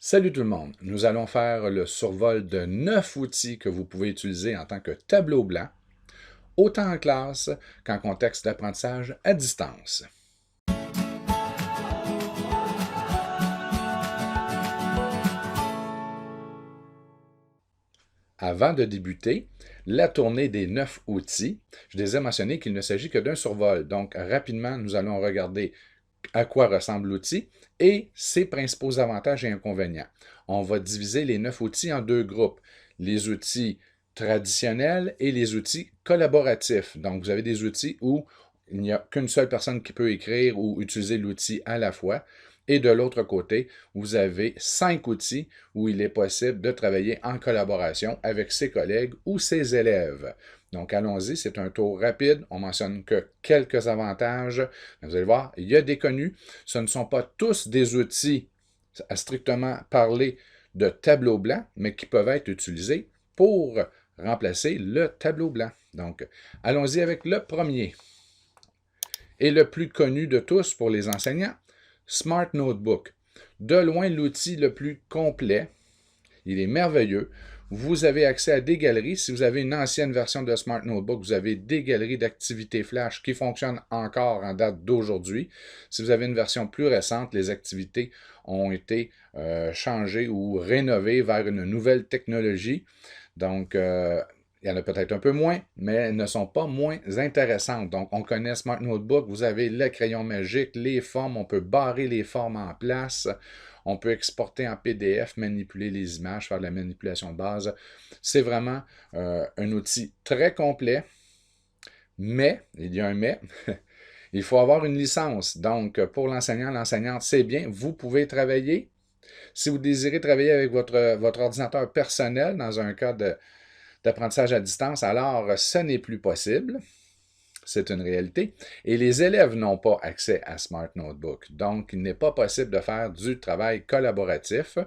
Salut tout le monde! Nous allons faire le survol de 9 outils que vous pouvez utiliser en tant que tableau blanc, autant en classe qu'en contexte d'apprentissage à distance. Avant de débuter la tournée des 9 outils, je les ai mentionnés qu'il ne s'agit que d'un survol. Donc, rapidement, nous allons regarder à quoi ressemble l'outil et ses principaux avantages et inconvénients. On va diviser les 9 outils en deux groupes. Les outils traditionnels et les outils collaboratifs. Donc, vous avez des outils où il n'y a qu'une seule personne qui peut écrire ou utiliser l'outil à la fois. Et de l'autre côté, vous avez 5 outils où il est possible de travailler en collaboration avec ses collègues ou ses élèves. Donc, allons-y, c'est un tour rapide. On mentionne que quelques avantages. Vous allez voir, il y a des connus. Ce ne sont pas tous des outils à strictement parler de tableau blanc, mais qui peuvent être utilisés pour remplacer le tableau blanc. Donc, allons-y avec le premier. Et le plus connu de tous pour les enseignants, Smart Notebook. De loin, l'outil le plus complet. Il est merveilleux. Vous avez accès à des galeries. Si vous avez une ancienne version de Smart Notebook, vous avez des galeries d'activités flash qui fonctionnent encore en date d'aujourd'hui. Si vous avez une version plus récente, les activités ont été changées ou rénovées vers une nouvelle technologie. Donc, il y en a peut-être un peu moins, mais elles ne sont pas moins intéressantes. Donc, on connaît Smart Notebook, vous avez le crayon magique, les formes, on peut barrer les formes en place, on peut exporter en PDF, manipuler les images, faire de la manipulation de base. C'est vraiment un outil très complet, mais, il y a un mais, il faut avoir une licence. Donc, pour l'enseignant, l'enseignante, c'est bien, vous pouvez travailler. Si vous désirez travailler avec votre ordinateur personnel dans un cas d'apprentissage à distance, alors ce n'est plus possible. C'est une réalité. Et les élèves n'ont pas accès à Smart Notebook. Donc, il n'est pas possible de faire du travail collaboratif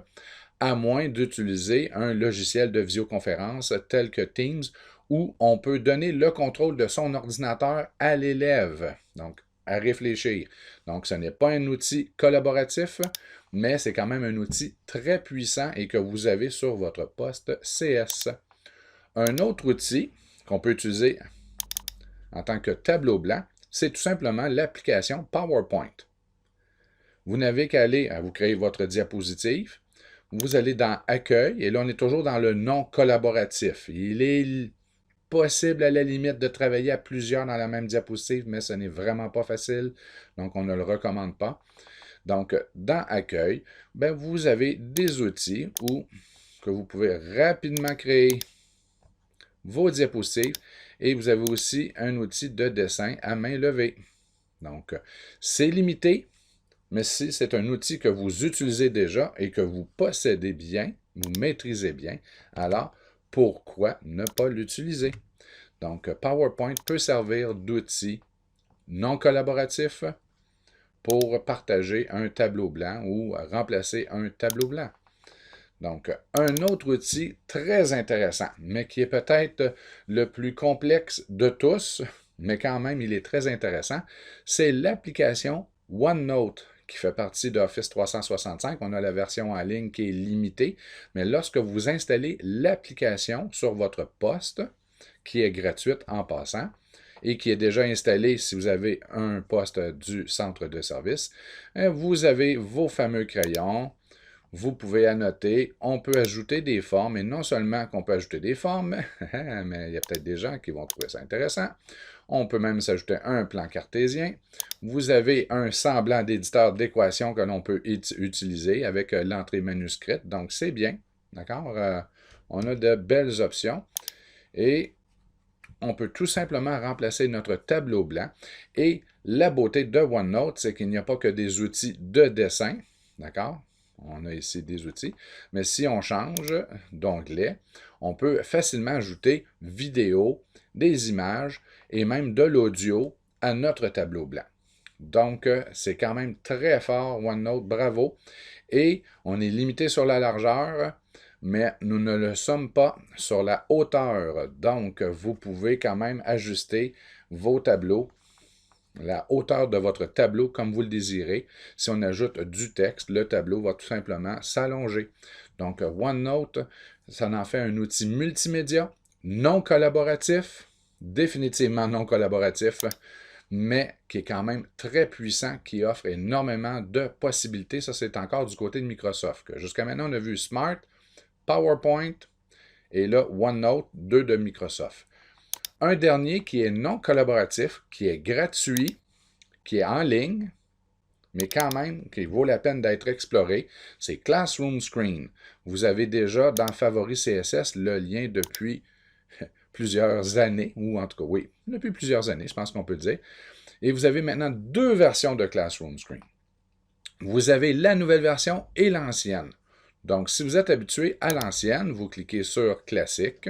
à moins d'utiliser un logiciel de visioconférence tel que Teams où on peut donner le contrôle de son ordinateur à l'élève. Donc, à réfléchir. Donc, ce n'est pas un outil collaboratif, mais c'est quand même un outil très puissant et que vous avez sur votre poste CS. Un autre outil qu'on peut utiliser en tant que tableau blanc, c'est tout simplement l'application PowerPoint. Vous n'avez qu'à aller, vous créer votre diapositive, vous allez dans Accueil, et là on est toujours dans le non collaboratif. Il est possible à la limite de travailler à plusieurs dans la même diapositive, mais ce n'est vraiment pas facile, donc on ne le recommande pas. Donc, dans Accueil, ben, vous avez des outils que vous pouvez rapidement créer vos diapositives et vous avez aussi un outil de dessin à main levée. Donc, c'est limité, mais si c'est un outil que vous utilisez déjà et que vous possédez bien, vous maîtrisez bien, alors pourquoi ne pas l'utiliser? Donc, PowerPoint peut servir d'outil non collaboratif pour partager un tableau blanc ou remplacer un tableau blanc. Donc, un autre outil très intéressant, mais qui est peut-être le plus complexe de tous, mais quand même il est très intéressant, c'est l'application OneNote qui fait partie d'Office 365. On a la version en ligne qui est limitée, mais lorsque vous installez l'application sur votre poste, qui est gratuite en passant, et qui est déjà installée si vous avez un poste du centre de service, vous avez vos fameux crayons. Vous pouvez annoter, on peut ajouter des formes, et non seulement qu'on peut ajouter des formes, mais il y a peut-être des gens qui vont trouver ça intéressant. On peut même s'ajouter un plan cartésien. Vous avez un semblant d'éditeur d'équations que l'on peut utiliser avec l'entrée manuscrite, donc c'est bien, d'accord? On a de belles options, et on peut tout simplement remplacer notre tableau blanc. Et la beauté de OneNote, c'est qu'il n'y a pas que des outils de dessin, d'accord? On a ici des outils, mais si on change d'onglet, on peut facilement ajouter vidéo, des images et même de l'audio à notre tableau blanc. Donc, c'est quand même très fort, OneNote, bravo. Et on est limité sur la largeur, mais nous ne le sommes pas sur la hauteur. Donc, vous pouvez quand même ajuster vos tableaux la hauteur de votre tableau comme vous le désirez. Si on ajoute du texte, le tableau va tout simplement s'allonger. Donc, OneNote, ça en fait un outil multimédia, non collaboratif, définitivement non collaboratif, mais qui est quand même très puissant, qui offre énormément de possibilités. Ça, c'est encore du côté de Microsoft. Jusqu'à maintenant, on a vu Smart, PowerPoint et là, OneNote, deux de Microsoft. Un dernier qui est non collaboratif, qui est gratuit, qui est en ligne, mais quand même qui vaut la peine d'être exploré, c'est Classroom Screen. Vous avez déjà dans Favoris CSS le lien depuis plusieurs années, ou en tout cas, oui, depuis plusieurs années, je pense qu'on peut le dire. Et vous avez maintenant deux versions de Classroom Screen. Vous avez la nouvelle version et l'ancienne. Donc, si vous êtes habitué à l'ancienne, vous cliquez sur Classique,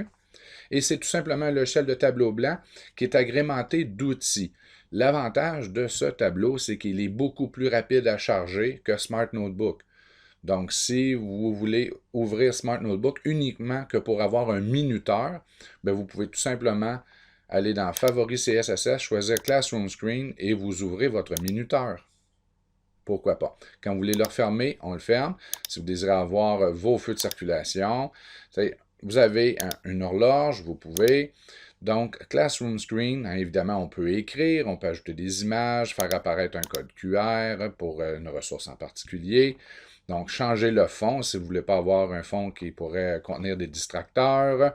et c'est tout simplement un logiciel de tableau blanc qui est agrémenté d'outils. L'avantage de ce tableau, c'est qu'il est beaucoup plus rapide à charger que Smart Notebook. Donc, si vous voulez ouvrir Smart Notebook uniquement que pour avoir un minuteur, bien, vous pouvez tout simplement aller dans Favoris CSS, choisir Classroom Screen et vous ouvrez votre minuteur. Pourquoi pas? Quand vous voulez le refermer, on le ferme. Si vous désirez avoir vos feux de circulation, vous avez une horloge, vous pouvez. Donc, Classroom Screen, évidemment, on peut écrire, on peut ajouter des images, faire apparaître un code QR pour une ressource en particulier. Donc, changer le fond si vous ne voulez pas avoir un fond qui pourrait contenir des distracteurs.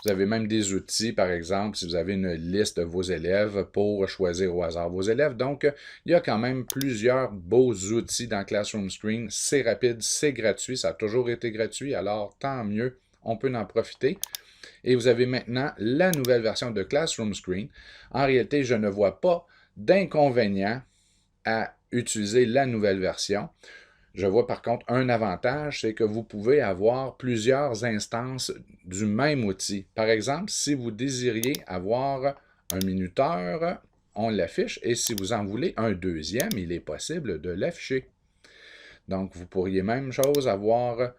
Vous avez même des outils, par exemple, si vous avez une liste de vos élèves pour choisir au hasard vos élèves. Donc, il y a quand même plusieurs beaux outils dans Classroom Screen. C'est rapide, c'est gratuit, ça a toujours été gratuit, alors tant mieux, on peut en profiter. Et vous avez maintenant la nouvelle version de Classroom Screen. En réalité, je ne vois pas d'inconvénient à utiliser la nouvelle version. Je vois par contre un avantage, c'est que vous pouvez avoir plusieurs instances du même outil. Par exemple, si vous désiriez avoir un minuteur, on l'affiche, et si vous en voulez un deuxième, il est possible de l'afficher. Donc, vous pourriez même chose avoir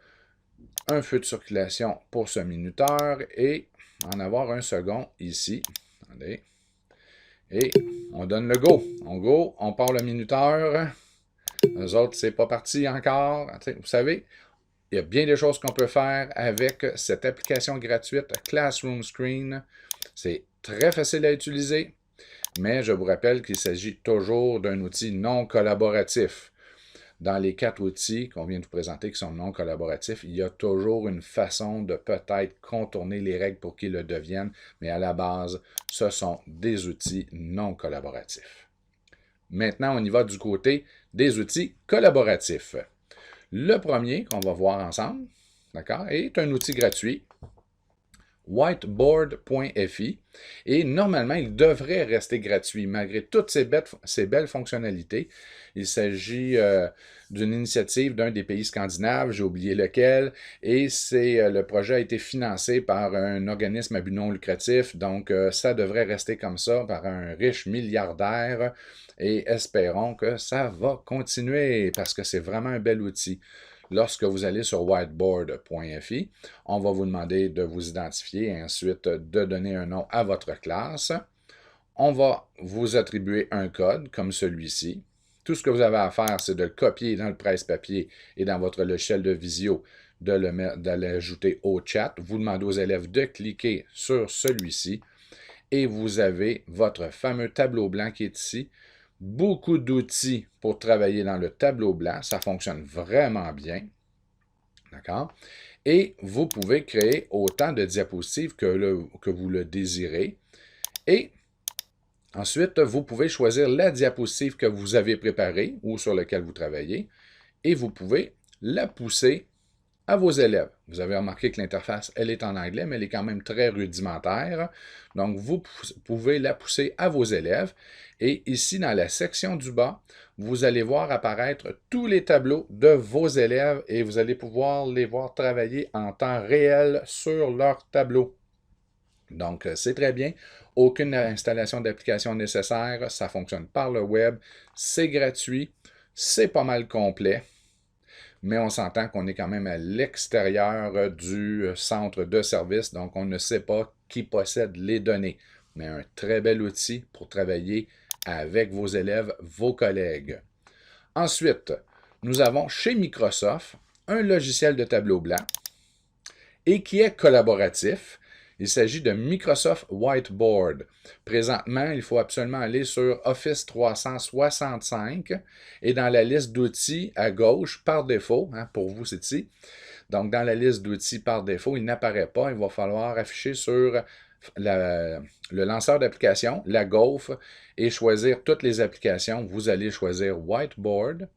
un feu de circulation pour ce minuteur et en avoir un second ici. Attendez. Et on donne le go. On part le minuteur. Eux autres, c'est pas parti encore. Vous savez, il y a bien des choses qu'on peut faire avec cette application gratuite Classroom Screen. C'est très facile à utiliser, mais je vous rappelle qu'il s'agit toujours d'un outil non collaboratif. Dans les 4 outils qu'on vient de vous présenter qui sont non collaboratifs, il y a toujours une façon de peut-être contourner les règles pour qu'ils le deviennent, mais à la base, ce sont des outils non collaboratifs. Maintenant, on y va du côté des outils collaboratifs. Le premier qu'on va voir ensemble, d'accord, est un outil gratuit, whiteboard.fi, et normalement, il devrait rester gratuit malgré toutes ces belles fonctionnalités. Il s'agit d'une initiative d'un des pays scandinaves, j'ai oublié lequel, et le projet a été financé par un organisme à but non lucratif, donc ça devrait rester comme ça par un riche milliardaire, et espérons que ça va continuer parce que c'est vraiment un bel outil. Lorsque vous allez sur whiteboard.fi, on va vous demander de vous identifier et ensuite de donner un nom à votre classe. On va vous attribuer un code comme celui-ci. Tout ce que vous avez à faire, c'est de le copier dans le presse-papier et dans votre logiciel de visio, de l'ajouter au chat. Vous demandez aux élèves de cliquer sur celui-ci et vous avez votre fameux tableau blanc qui est ici. Beaucoup d'outils pour travailler dans le tableau blanc. Ça fonctionne vraiment bien. D'accord? Et vous pouvez créer autant de diapositives que vous le désirez. Et ensuite, vous pouvez choisir la diapositive que vous avez préparée ou sur laquelle vous travaillez. Et vous pouvez la pousser à vos élèves. Vous avez remarqué que l'interface, elle est en anglais, mais elle est quand même très rudimentaire. Donc, vous pouvez la pousser à vos élèves. Et ici, dans la section du bas, vous allez voir apparaître tous les tableaux de vos élèves et vous allez pouvoir les voir travailler en temps réel sur leur tableau. Donc, c'est très bien. Aucune installation d'application nécessaire. Ça fonctionne par le web. C'est gratuit. C'est pas mal complet. Mais on s'entend qu'on est quand même à l'extérieur du centre de service, donc on ne sait pas qui possède les données. Mais un très bel outil pour travailler avec vos élèves, vos collègues. Ensuite, nous avons chez Microsoft un logiciel de tableau blanc et qui est collaboratif. Il s'agit de Microsoft Whiteboard. Présentement, il faut absolument aller sur Office 365 et dans la liste d'outils à gauche, par défaut, pour vous c'est ici, donc dans la liste d'outils par défaut, il n'apparaît pas. Il va falloir afficher sur le lanceur d'applications, la gaufre, et choisir toutes les applications. Vous allez choisir Whiteboard.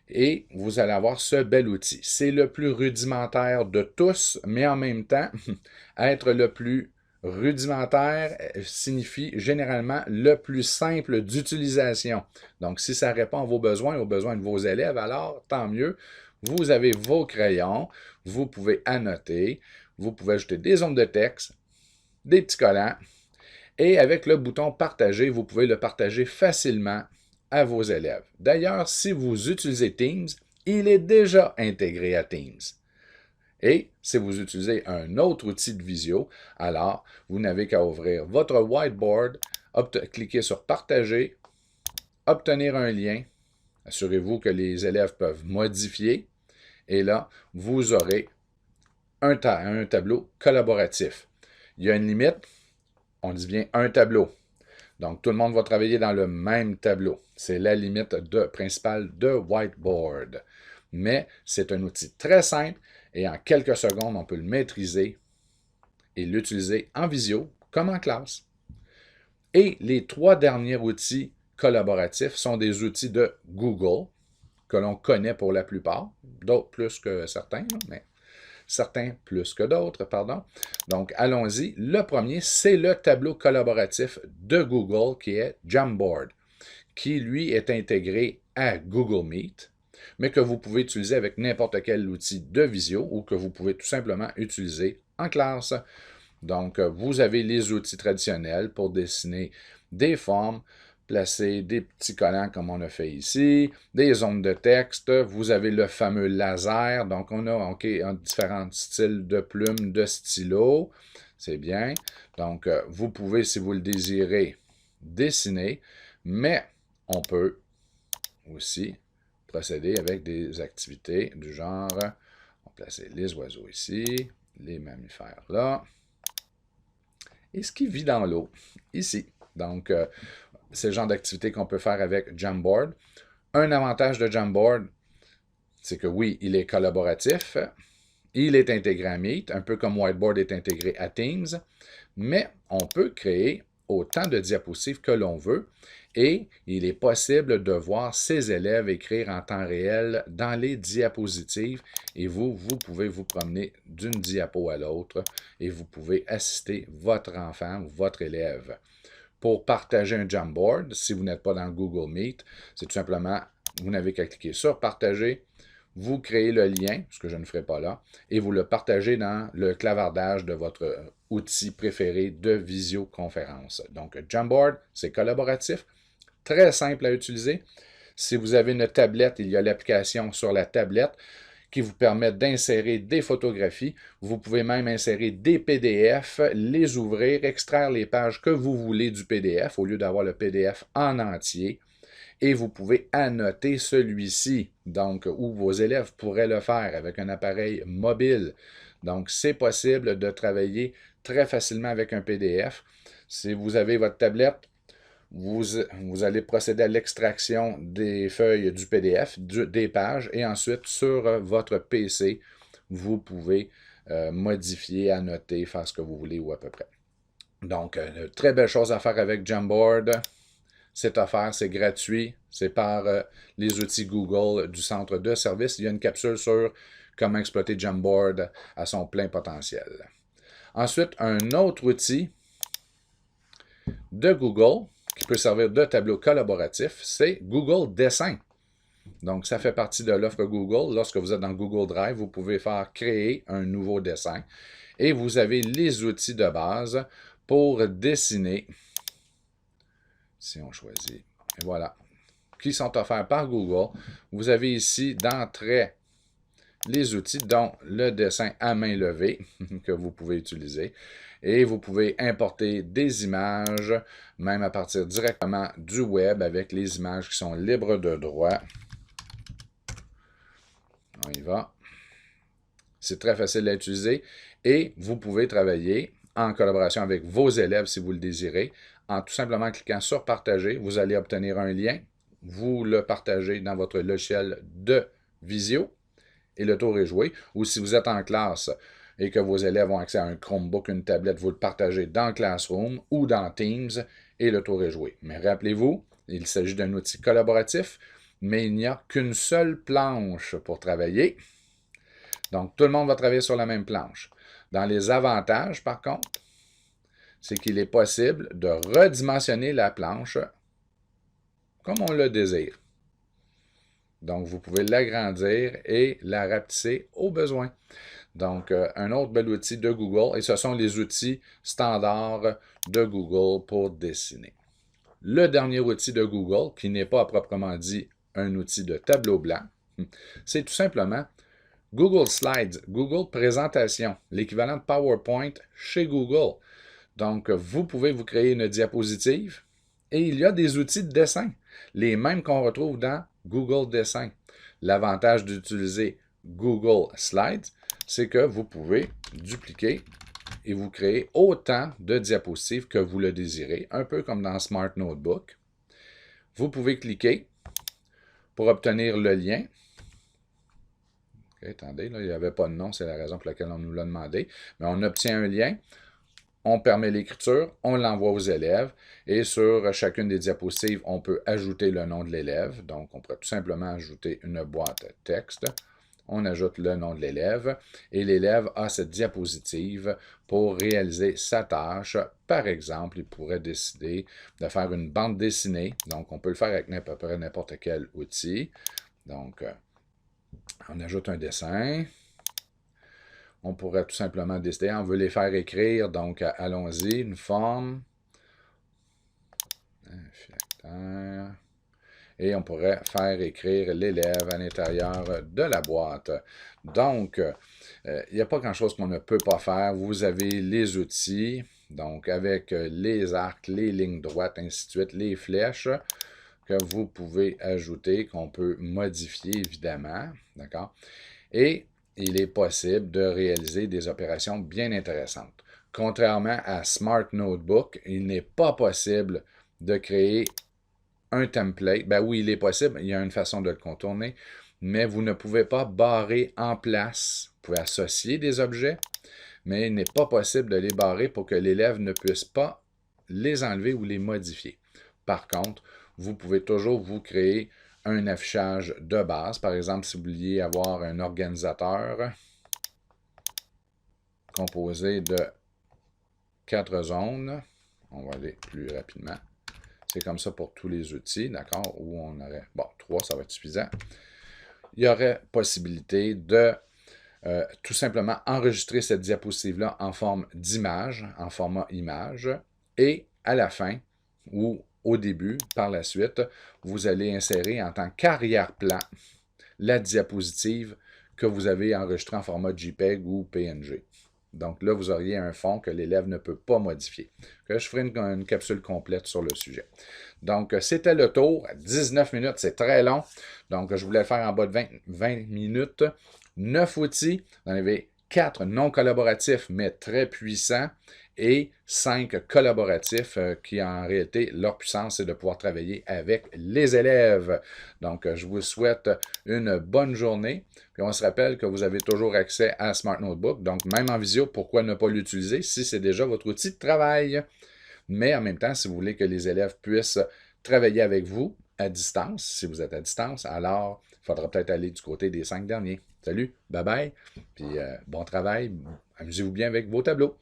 Et vous allez avoir ce bel outil. C'est le plus rudimentaire de tous, mais en même temps, être le plus rudimentaire signifie généralement le plus simple d'utilisation. Donc, si ça répond à vos besoins, aux besoins de vos élèves, alors tant mieux. Vous avez vos crayons, vous pouvez annoter, vous pouvez ajouter des zones de texte, des petits collants, et avec le bouton partager, vous pouvez le partager facilement à vos élèves. D'ailleurs, si vous utilisez Teams, il est déjà intégré à Teams. Et si vous utilisez un autre outil de visio, alors vous n'avez qu'à ouvrir votre whiteboard, cliquer sur partager, obtenir un lien. Assurez-vous que les élèves peuvent modifier. Et là, vous aurez un tableau collaboratif. Il y a une limite, on dit bien un tableau. Donc, tout le monde va travailler dans le même tableau. C'est la limite principale de Whiteboard. Mais c'est un outil très simple et en quelques secondes, on peut le maîtriser et l'utiliser en visio comme en classe. Et les 3 derniers outils collaboratifs sont des outils de Google que l'on connaît pour la plupart, d'autres plus que certains, mais certains plus que d'autres, pardon. Donc, allons-y. Le premier, c'est le tableau collaboratif de Google qui est Jamboard, qui, lui, est intégré à Google Meet, mais que vous pouvez utiliser avec n'importe quel outil de visio ou que vous pouvez tout simplement utiliser en classe. Donc, vous avez les outils traditionnels pour dessiner des formes, placer des petits collants comme on a fait ici, des zones de texte, vous avez le fameux laser, donc on a différents styles de plumes, de stylos, c'est bien. Donc, vous pouvez, si vous le désirez, dessiner, mais on peut aussi procéder avec des activités du genre, on va placer les oiseaux ici, les mammifères là, et ce qui vit dans l'eau, ici. Donc, c'est le genre d'activité qu'on peut faire avec Jamboard. Un avantage de Jamboard, c'est que oui, il est collaboratif, il est intégré à Meet, un peu comme Whiteboard est intégré à Teams, mais on peut créer autant de diapositives que l'on veut et il est possible de voir ses élèves écrire en temps réel dans les diapositives et vous pouvez vous promener d'une diapo à l'autre et vous pouvez assister votre enfant ou votre élève. Pour partager un Jamboard, si vous n'êtes pas dans Google Meet, c'est tout simplement, vous n'avez qu'à cliquer sur partager, vous créez le lien, ce que je ne ferai pas là, et vous le partagez dans le clavardage de votre outil préféré de visioconférence. Donc, Jamboard, c'est collaboratif, très simple à utiliser. Si vous avez une tablette, il y a l'application sur la tablette qui vous permet d'insérer des photographies. Vous pouvez même insérer des PDF, les ouvrir, extraire les pages que vous voulez du PDF au lieu d'avoir le PDF en entier. Et vous pouvez annoter celui-ci, donc où vos élèves pourraient le faire avec un appareil mobile. Donc, c'est possible de travailler très facilement avec un PDF. Si vous avez votre tablette, vous allez procéder à l'extraction des feuilles du PDF, des pages, et ensuite, sur votre PC, vous pouvez modifier, annoter, faire ce que vous voulez ou à peu près. Donc, très belle chose à faire avec Jamboard. C'est offert, c'est gratuit, c'est par les outils Google du centre de service. Il y a une capsule sur comment exploiter Jamboard à son plein potentiel. Ensuite, un autre outil de Google qui peut servir de tableau collaboratif, c'est Google Dessin. Donc, ça fait partie de l'offre Google. Lorsque vous êtes dans Google Drive, vous pouvez faire créer un nouveau dessin. Et vous avez les outils de base pour dessiner. Si on choisit, et voilà, qui sont offerts par Google. Vous avez ici d'entrée les outils dont le dessin à main levée que vous pouvez utiliser. Et vous pouvez importer des images, même à partir directement du web avec les images qui sont libres de droit. On y va. C'est très facile à utiliser et vous pouvez travailler en collaboration avec vos élèves si vous le désirez. En tout simplement cliquant sur partager, vous allez obtenir un lien. Vous le partagez dans votre logiciel de visio et le tour est joué. Ou si vous êtes en classe et que vos élèves ont accès à un Chromebook, une tablette, vous le partagez dans Classroom ou dans Teams et le tour est joué. Mais rappelez-vous, il s'agit d'un outil collaboratif, mais il n'y a qu'une seule planche pour travailler. Donc, tout le monde va travailler sur la même planche. Dans les avantages, par contre, c'est qu'il est possible de redimensionner la planche comme on le désire. Donc, vous pouvez l'agrandir et la rapetisser au besoin. Donc, un autre bel outil de Google, et ce sont les outils standards de Google pour dessiner. Le dernier outil de Google, qui n'est pas à proprement dit un outil de tableau blanc, c'est tout simplement Google Slides, Google Présentation, l'équivalent de PowerPoint chez Google. Donc, vous pouvez vous créer une diapositive et il y a des outils de dessin, les mêmes qu'on retrouve dans Google Dessin. L'avantage d'utiliser Google Slides, c'est que vous pouvez dupliquer et vous créer autant de diapositives que vous le désirez, un peu comme dans Smart Notebook. Vous pouvez cliquer pour obtenir le lien. Okay, attendez, là, il n'y avait pas de nom, c'est la raison pour laquelle on nous l'a demandé. Mais on obtient un lien, on permet l'écriture, on l'envoie aux élèves, et sur chacune des diapositives, on peut ajouter le nom de l'élève. Donc, on pourrait tout simplement ajouter une boîte texte. On ajoute le nom de l'élève, et l'élève a cette diapositive pour réaliser sa tâche. Par exemple, il pourrait décider de faire une bande dessinée. Donc, on peut le faire avec à peu près n'importe quel outil. Donc, on ajoute un dessin. On pourrait tout simplement décider, on veut les faire écrire, donc allons-y, une forme. Et on pourrait faire écrire l'élève à l'intérieur de la boîte. Donc, il n'y a pas grand-chose qu'on ne peut pas faire. Vous avez les outils, donc avec les arcs, les lignes droites, ainsi de suite, les flèches que vous pouvez ajouter, qu'on peut modifier évidemment. D'accord? Et il est possible de réaliser des opérations bien intéressantes. Contrairement à Smart Notebook, il n'est pas possible de créer un template. Ben oui, il est possible, il y a une façon de le contourner, mais vous ne pouvez pas barrer en place. Vous pouvez associer des objets, mais il n'est pas possible de les barrer pour que l'élève ne puisse pas les enlever ou les modifier. Par contre, vous pouvez toujours vous créer un affichage de base. Par exemple, si vous vouliez avoir un organisateur composé de 4 zones, on va aller plus rapidement. C'est comme ça pour tous les outils, d'accord? Où on aurait, bon, 3, ça va être suffisant. Il y aurait possibilité de tout simplement enregistrer cette diapositive-là en forme d'image, en format image, et à la fin, ou au début, par la suite, vous allez insérer en tant qu'arrière-plan la diapositive que vous avez enregistrée en format JPEG ou PNG. Donc là, vous auriez un fond que l'élève ne peut pas modifier. Je ferai une capsule complète sur le sujet. Donc, c'était le tour. 19 minutes, c'est très long. Donc, je voulais le faire en bas de 20 minutes. 9 outils. Vous en avez 4 non collaboratifs, mais très puissants. Et 5 collaboratifs qui, en réalité, leur puissance, c'est de pouvoir travailler avec les élèves. Donc, je vous souhaite une bonne journée. Puis, on se rappelle que vous avez toujours accès à Smart Notebook. Donc, même en visio, pourquoi ne pas l'utiliser si c'est déjà votre outil de travail? Mais en même temps, si vous voulez que les élèves puissent travailler avec vous à distance, si vous êtes à distance, alors il faudra peut-être aller du côté des 5 derniers. Salut, bye bye, puis bon travail, amusez-vous bien avec vos tableaux.